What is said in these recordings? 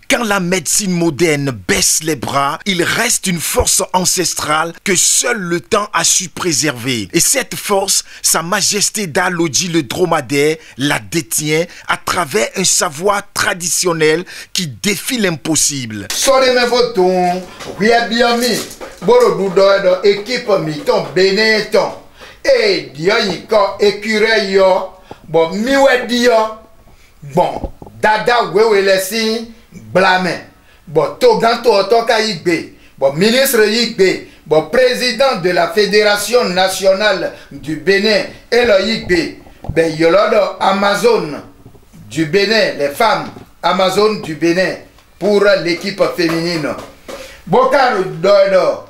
Quand la médecine moderne baisse les bras, il reste une force ancestrale que seul le temps a su préserver. Et cette force, Sa Majesté Dalodji le dromadaire la détient à travers un savoir traditionnel qui défie l'impossible. Équipe mi-ton Bénéton et Dioyiko écureuil bon miwedio bon dada wewelesi blâme bon toganto otoka igbe bon ministre igbe bon président de la Fédération nationale du Bénin et le igbe ben yolodo Amazon du Bénin, les femmes Amazon du Bénin pour l'équipe féminine Bokaro dodo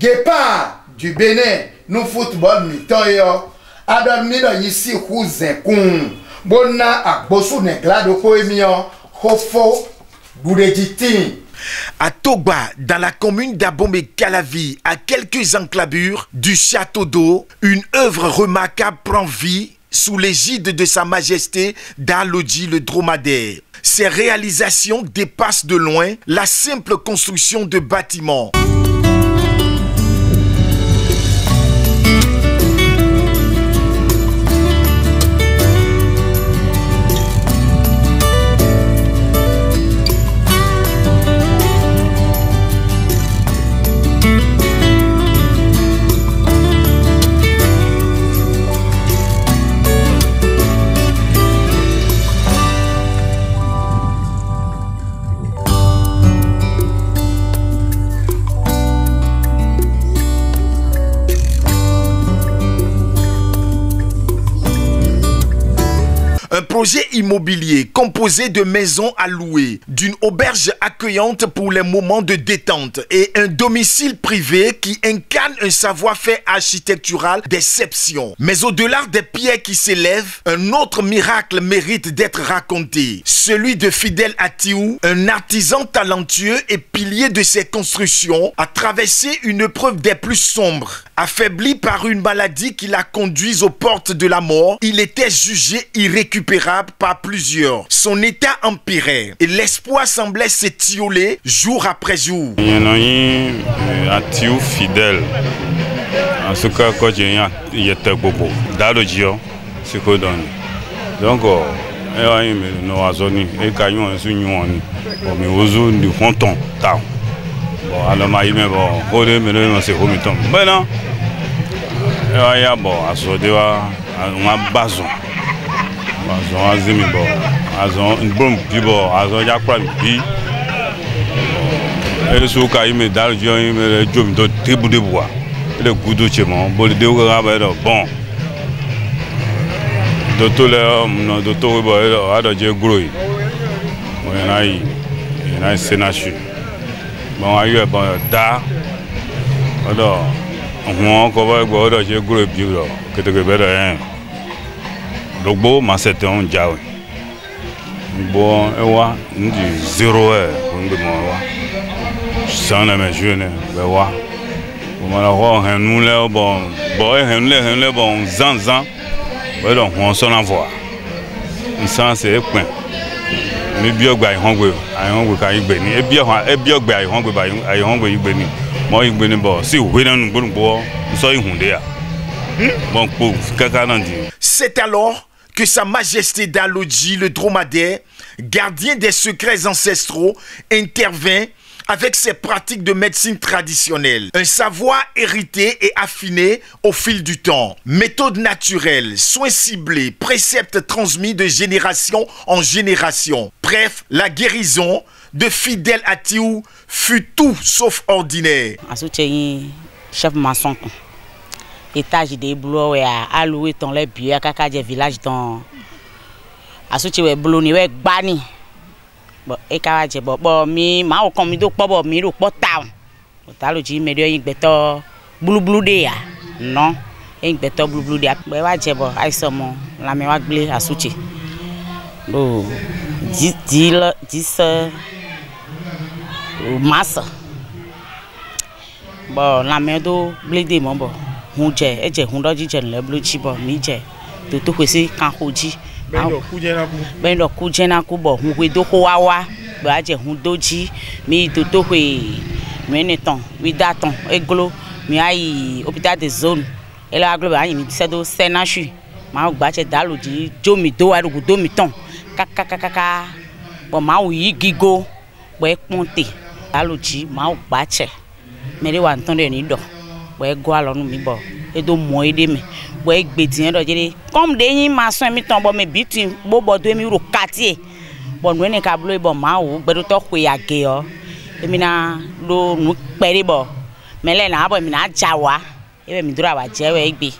Guépard du Bénin, nous football mi-temps yo. Adormino ici cousin kun. Bona a bosu nekla de koemio. Hofo boudediti. À Togba, dans la commune d'Abomey-Calavi, à quelques enclavures du château d'eau, une œuvre remarquable prend vie sous l'égide de Sa Majesté Dalodji le dromadaire. Ces réalisations dépassent de loin la simple construction de bâtiments. Un projet immobilier composé de maisons à louer, d'une auberge accueillante pour les moments de détente et un domicile privé qui incarne un savoir-faire architectural d'exception. Mais au-delà des pierres qui s'élèvent, un autre miracle mérite d'être raconté. Celui de Fidèle Atiou, un artisan talentueux et pilier de ses constructions, a traversé une épreuve des plus sombres. Affaibli par une maladie qui l'a conduit aux portes de la mort, il était jugé irrécupérable par plusieurs. Son état empirait et l'espoir semblait s'étioler jour après jour. Atiou Fidèle. En ce cas, quand il était bobo, Dalodji, c'est quoi donc? Donc, nous avons dit que nous avons dit que nous avons dit que bon, alors ma ime bon, kode me le c'est comme tom. Ben non. Ya bon, aso de wa bazon. Bazon azimi bon. Azon une bombe puis bon, azon ya kwa bi. Et so ka ime Dalodji ime job do tribu de bois. Le goudou chemo, bon de wa ba bon. Docteur le docteur bo ado je groi. Bon na senachu. Bon, aïe, bon, da, alors, on va voir que j'ai gros bureau, que tu veux bien. Donc, bon, ma c'est un jaoui. Bon, et wa, nous dit 0 heure, on dit moi, sans la jeune, ben wa, on va voir un nous là, bon, bon, zan, ben donc on s'en envoie. Ça c'est point. Mais bien gba ihongwe ka igbeni e bien gba ihongwe ba ihongwe igbeni mo igbeni bo si we na ngbo so ihunde ya bon po kaka nan di. C'est alors que Sa Majesté Dalodji le dromadaire, gardien des secrets ancestraux, intervint avec ses pratiques de médecine traditionnelle. Un savoir hérité et affiné au fil du temps. Méthode naturelle, soins ciblés, préceptes transmis de génération en génération. Bref, la guérison de Fidèle Atiou fut tout sauf ordinaire. Chef maçon. Étage des boulots à louer ton les biens à des villages dans associé bloni ouais bani. Bon et kawaje bon mi ma o kon mi do po mi ro po town Dalodji me do yin gbeto blue de ya non yin gbeto blue de be wa je bo aiso mo la me wa gble asuchi bo dis massa bon la me do gble de mo bo hun je e je hun do ji je le blue chi bo mi je toto kwesi kan hoji ben do ku jena ku bo hu we do ho wa ba je hu doji mi toto we mene ton we daton eglo mi ai hôpital de zone e la glo ba yin mi se do senachu ma gba che dalodi jomi do wa do do mi ton kaka bo ma wi gigo bo e ponte dalodi ma gba che mere wa nton de ni do bo e go alonu mi bo e do mo ede me bo e gbe tin do jere comme de yin ma so mi ton bo me bitin bo bo do mi ro katie bo no ni ka blo bo ma wo gbe do to kwe age yo emi na lo nu pere bo mele na abo mi na jawa ebe mi dura wa jewe igbe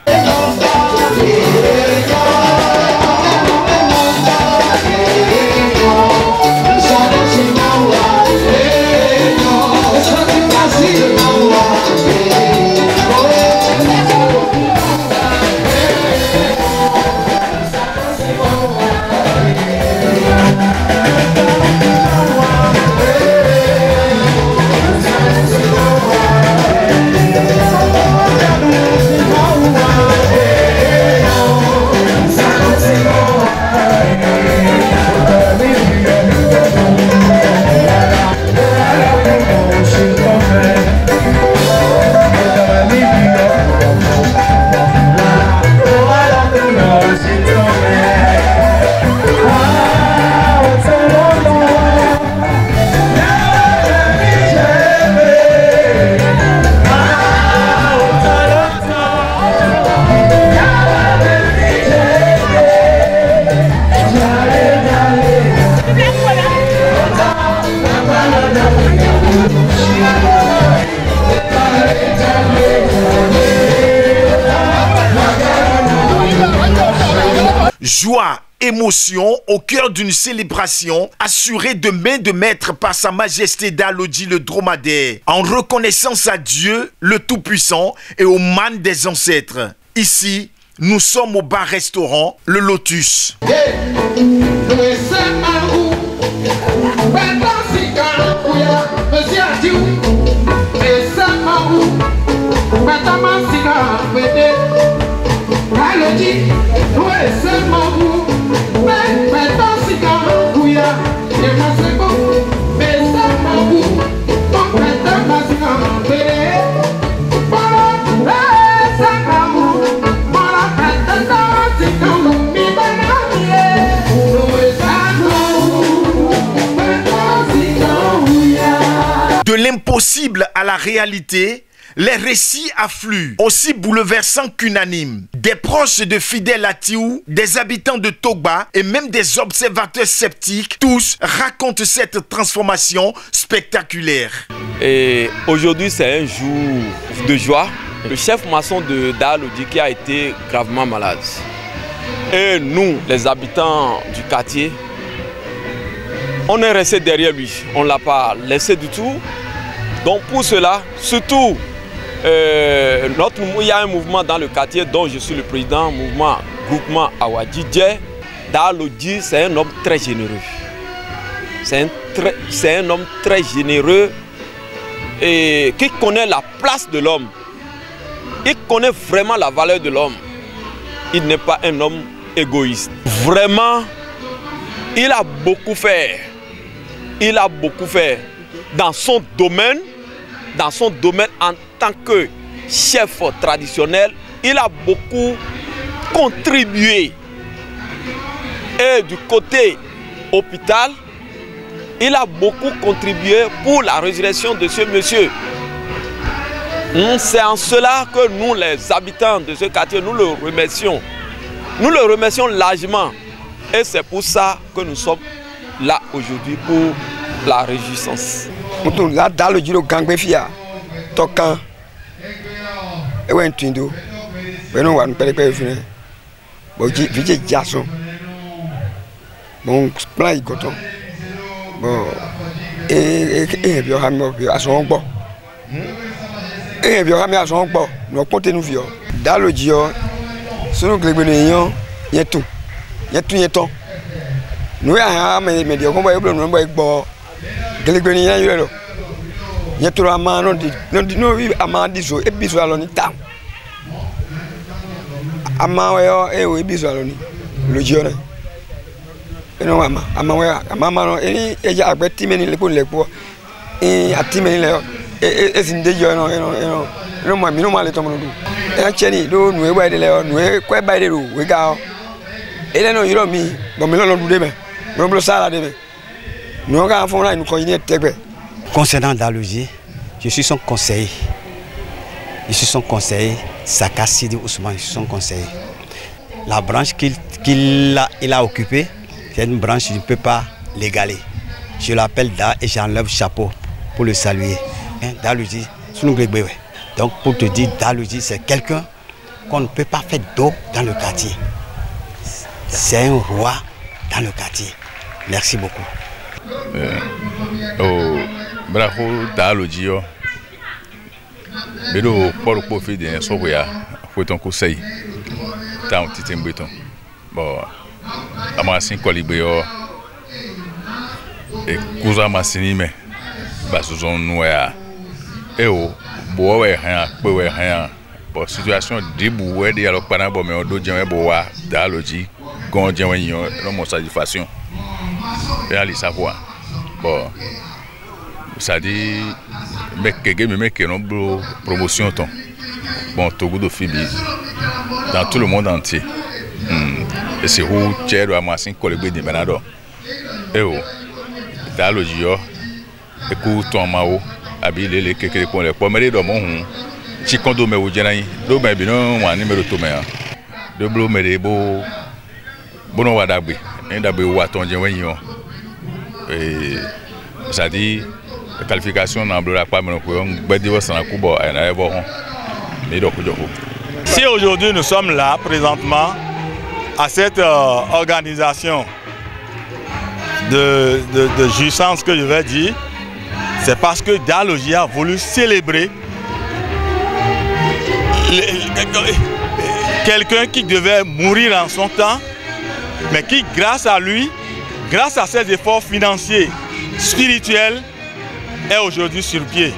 Joie, émotion au cœur d'une célébration assurée de main de maître par Sa Majesté Dalodi le dromadaire, en reconnaissance à Dieu le Tout-Puissant et aux mânes des ancêtres. Ici, nous sommes au bar-restaurant Le Lotus. De l'impossible à la réalité, les récits affluent, aussi bouleversants qu'unanimes. Des proches de Fidèle Atiou, des habitants de Togba et même des observateurs sceptiques, tous racontent cette transformation spectaculaire. Et aujourd'hui, c'est un jour de joie. Le chef maçon de Dalodi qui a été gravement malade. Et nous, les habitants du quartier, on est resté derrière lui. On ne l'a pas laissé du tout. Donc pour cela, surtout, il y a un mouvement dans le quartier dont je suis le président, mouvement Groupement Awadidje. Dalodi, c'est un homme très généreux. C'est un homme très généreux et qui connaît la place de l'homme. Il connaît vraiment la valeur de l'homme. Il n'est pas un homme égoïste. Vraiment, il a beaucoup fait. Il a beaucoup fait dans son domaine en tant que chef traditionnel. Il a beaucoup contribué. Et du côté hôpital, il a beaucoup contribué pour la résurrection de ce monsieur. C'est en cela que nous, les habitants de ce quartier, nous le remercions. Nous le remercions largement. Et c'est pour ça que nous sommes là aujourd'hui pour la réjouissance. Là, dans le giro Gangbefia, Tokan, et un Tindo, nous avons fait bon, j'ai Jason. Bon, plan y coton. Bon, et bien, à son bon. Et bien, à son bon, nous comptons nous vivre. Dans le giro, si nous avons il y a tout. Il y a tout, il y a tout. Nous avons des médias, nous avons des médias. Il y a tout le monde qui a dit et puis Amawe e bizaloni le jore eno ama amawe amama no eni eja agbeti meni lepo lepo atimeni le ezinde jo no ma mi no male to mo do e cheni do nu e ba de le nu e kwa ba de ro we ga ele no yiro mi bo mi lo du de me mo blo sala de me nu ga fon ra nu ko ni tegbe. Concernant Dalloji, je suis son conseiller. Je suis son conseiller, Saka Sidi Ousmane, je suis son conseiller. La branche qu'il a occupée, c'est une branche que je ne peux pas l'égaler. Je l'appelle Da et j'enlève chapeau pour le saluer. Dalloji, donc pour te dire, Dalloji, c'est quelqu'un qu'on ne peut pas faire d'eau dans le quartier. C'est un roi dans le quartier. Merci beaucoup. Bravo Dalloji. Bedo pour profit de soya faut ton conseil tant titem beton bon amasin kolibé et cousa masini me basozon noya e o bo we han pe we han bon situation dibu we de alors pendant bon mais do djen bo wa Dalloji gon djen we yon no mo satisfaction et ali savoir bon ça dit mais non promotion ton bon Togo de Fibi dans tout le monde entier et c'est où tiers à massin collègue de Benado et oh Dalloji yo écoute ton mao habile les quelques pour les pommes de mon chikondo me ujanayi do me bino wa numéro to me de blo me de bo bono wa dagbe ndagbe wa ton je wen yo et ça dit qualification dans la pas Si aujourd'hui nous sommes là présentement à cette organisation de jouissance que je vais dire, c'est parce que Dalloji a voulu célébrer quelqu'un qui devait mourir en son temps, mais qui grâce à lui, grâce à ses efforts financiers, spirituels, est aujourd'hui sur pied.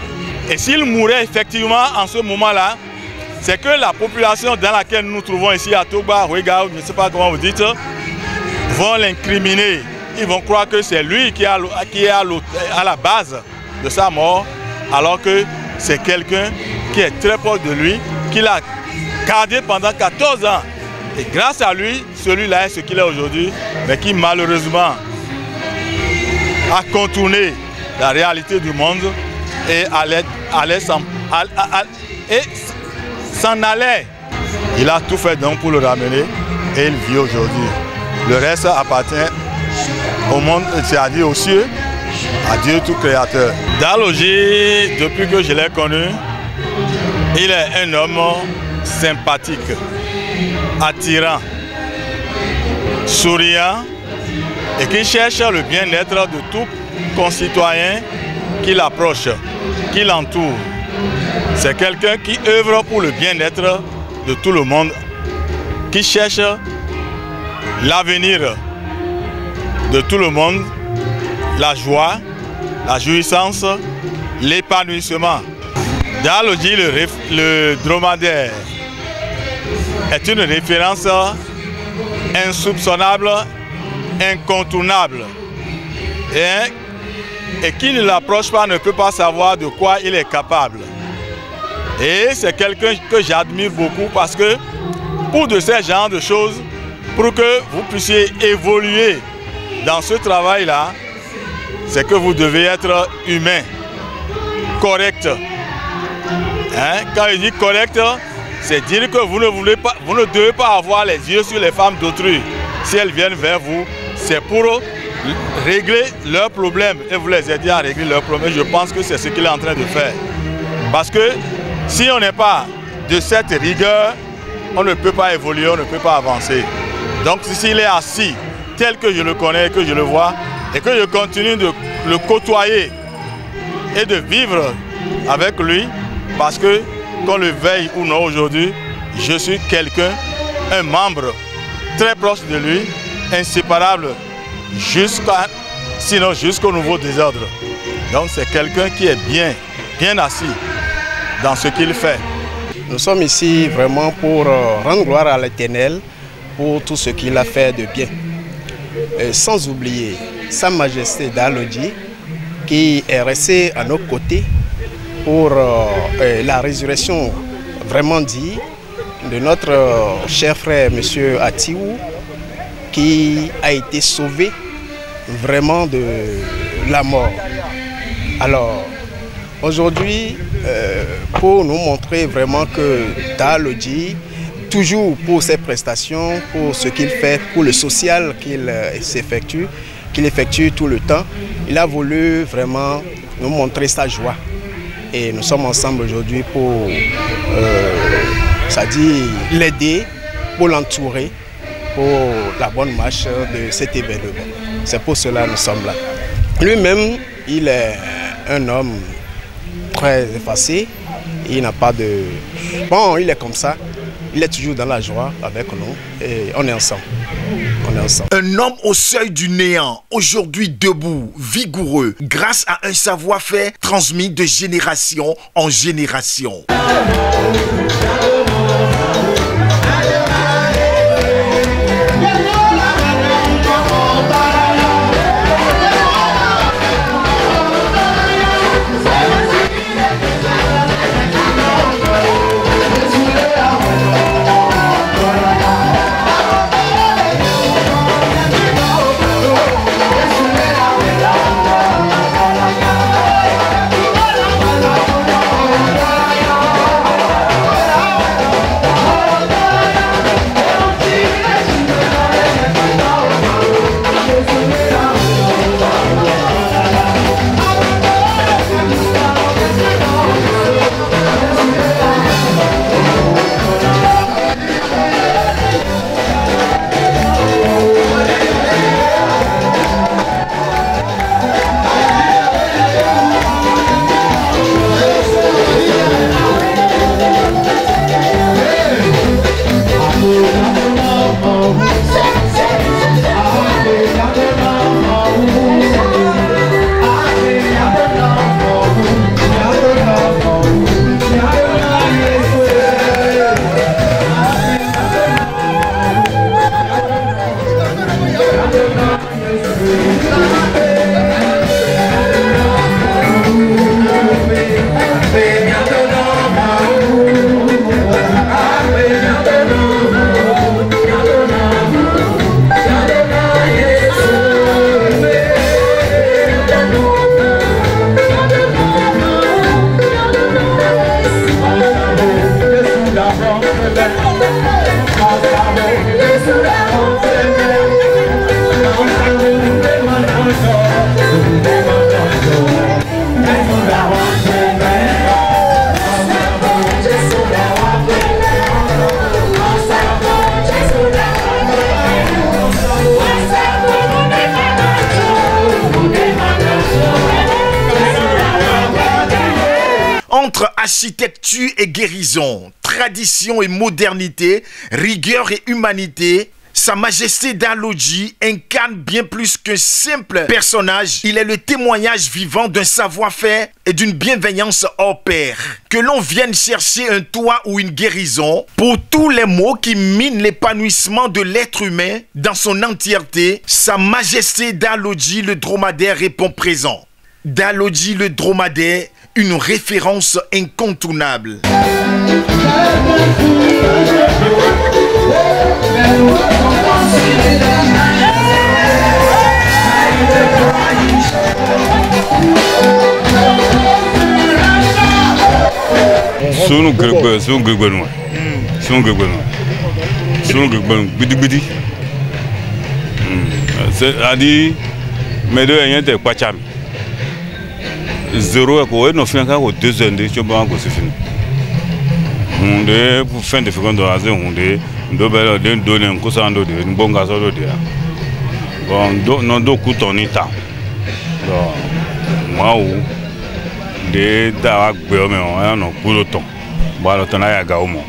Et s'il mourait effectivement en ce moment-là, c'est que la population dans laquelle nous nous trouvons ici à Togba, regarde, je ne sais pas comment vous dites, vont l'incriminer. Ils vont croire que c'est lui qui est à la base de sa mort, alors que c'est quelqu'un qui est très proche de lui, qui l'a gardé pendant 14 ans. Et grâce à lui, celui-là est ce qu'il est aujourd'hui, mais qui malheureusement a contourné la réalité du monde et s'en allait. Il a tout fait donc pour le ramener et il vit aujourd'hui. Le reste appartient au monde, c'est-à-dire aux cieux, à Dieu tout créateur. Dalloji, depuis que je l'ai connu, il est un homme sympathique, attirant, souriant et qui cherche le bien-être de tout concitoyen qui l'approche, qui l'entoure. C'est quelqu'un qui œuvre pour le bien-être de tout le monde, qui cherche l'avenir de tout le monde, la joie, la jouissance, l'épanouissement. Dalloji, le dromadaire, est une référence insoupçonnable, incontournable. Et qui ne l'approche pas ne peut pas savoir de quoi il est capable. Et c'est quelqu'un que j'admire beaucoup parce que pour de ces genres de choses, pour que vous puissiez évoluer dans ce travail-là, c'est que vous devez être humain, correct. Quand je dis correct, c'est dire que vous ne devez pas avoir les yeux sur les femmes d'autrui. Si elles viennent vers vous, c'est pour régler leurs problèmes et vous les aider à régler leurs problèmes. Je pense que c'est ce qu'il est en train de faire. Parce que si on n'est pas de cette rigueur, on ne peut pas évoluer, on ne peut pas avancer. Donc s'il est assis tel que je le connais, que je le vois, et que je continue de le côtoyer et de vivre avec lui, parce que qu'on le veuille ou non aujourd'hui, je suis quelqu'un, un membre très proche de lui, inséparable, sinon jusqu'au nouveau désordre. Donc c'est quelqu'un qui est bien assis dans ce qu'il fait. Nous sommes ici vraiment pour rendre gloire à l'Éternel pour tout ce qu'il a fait de bien. Et sans oublier Sa Majesté Dalodji qui est resté à nos côtés pour la résurrection vraiment dit de notre cher frère M. Atiou qui a été sauvé vraiment de la mort. Alors aujourd'hui, pour nous montrer vraiment que Dalodji, toujours pour ses prestations, pour ce qu'il fait, pour le social qu'il effectue tout le temps, il a voulu vraiment nous montrer sa joie. Et nous sommes ensemble aujourd'hui pour l'aider, pour l'entourer, pour la bonne marche de cet événement. C'est pour cela que nous sommes là. Lui-même, il est un homme très effacé. Il n'a pas de... Bon, il est comme ça. Il est toujours dans la joie avec nous et on est ensemble. On est ensemble. Un homme au seuil du néant, aujourd'hui debout, vigoureux, grâce à un savoir-faire transmis de génération en génération. Entre architecture et guérison, tradition et modernité, rigueur et humanité, Sa Majesté Dalodji incarne bien plus qu'un simple personnage. Il est le témoignage vivant d'un savoir-faire et d'une bienveillance hors pair. Que l'on vienne chercher un toit ou une guérison, pour tous les maux qui minent l'épanouissement de l'être humain dans son entièreté, Sa Majesté Dalodji le dromadaire répond présent. Dalodji le dromadaire, une référence incontournable. Zéro ko no fin ka ko 2 heures de choba ko sifin hunde pour fin de seconde aze hunde ndo bela de donen ko sando de bonga so do dia bon do non do ku tonita do mau de da gbe o me o no ku lo ton bo lo ton ya ga o mo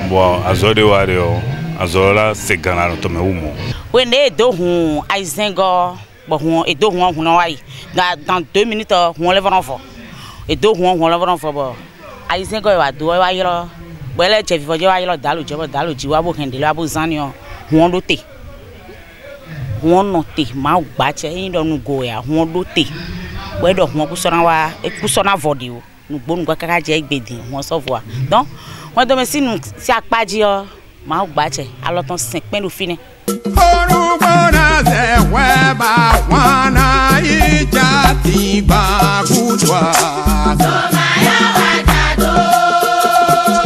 bo azode wa de o azola se gana lo to me o mo we ne do hu aizengo. Bon, et deux on dans 2 minutes on lève l'enfant et deux on lève l'enfant bon aïe c'est quoi va deux va bwele je vivoje wa yelo dalu ji wa bo hende wa bo zani o won lo te won no te ma gba che yin do nu go ya won lo te we do won ku so na vodi o nu gbo nu gba kaka je igbedi won so vo donc won do me sinu si apaji o ma gba che alotan sin pin lu fini orugbo na ze we ba wana ija ti ba gudwa